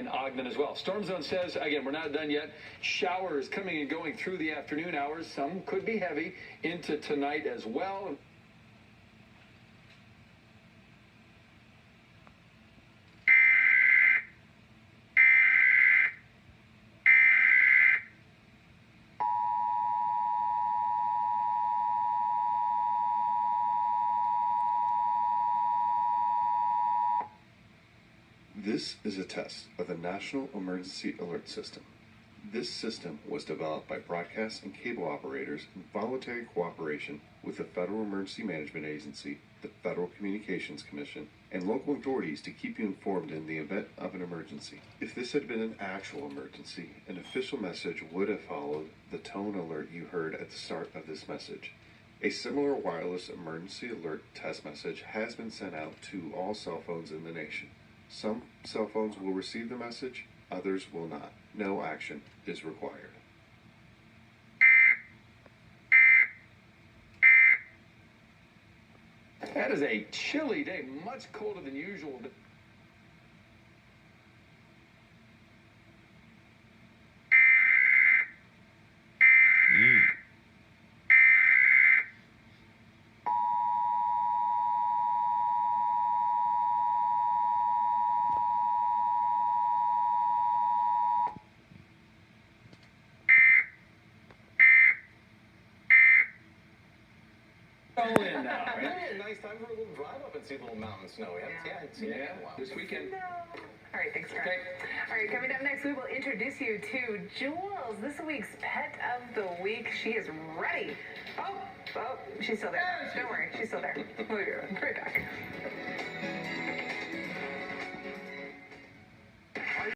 and Ogden as well. Storm Zone says, again, we're not done yet. Showers coming and going through the afternoon hours. Some could be heavy into tonight as well. This is a test of the National Emergency Alert System. This system was developed by broadcast and cable operators in voluntary cooperation with the Federal Emergency Management Agency, the Federal Communications Commission, and local authorities to keep you informed in the event of an emergency. If this had been an actual emergency, an official message would have followed the tone alert you heard at the start of this message. A similar wireless emergency alert test message has been sent out to all cell phones in the nation. Some cell phones will receive the message, others will not. No action is required. That is a chilly day, much colder than usual. In now, right? Hey, nice time for a little drive up and see the little mountain snow. We haven't seen it in a while. This weekend. No. All right, thanks, Greg. All right, coming up next, we will introduce you to Jules, this week's pet of the week. She is ready. Oh, she's still there. Don't worry, she's still there. We'll be right back.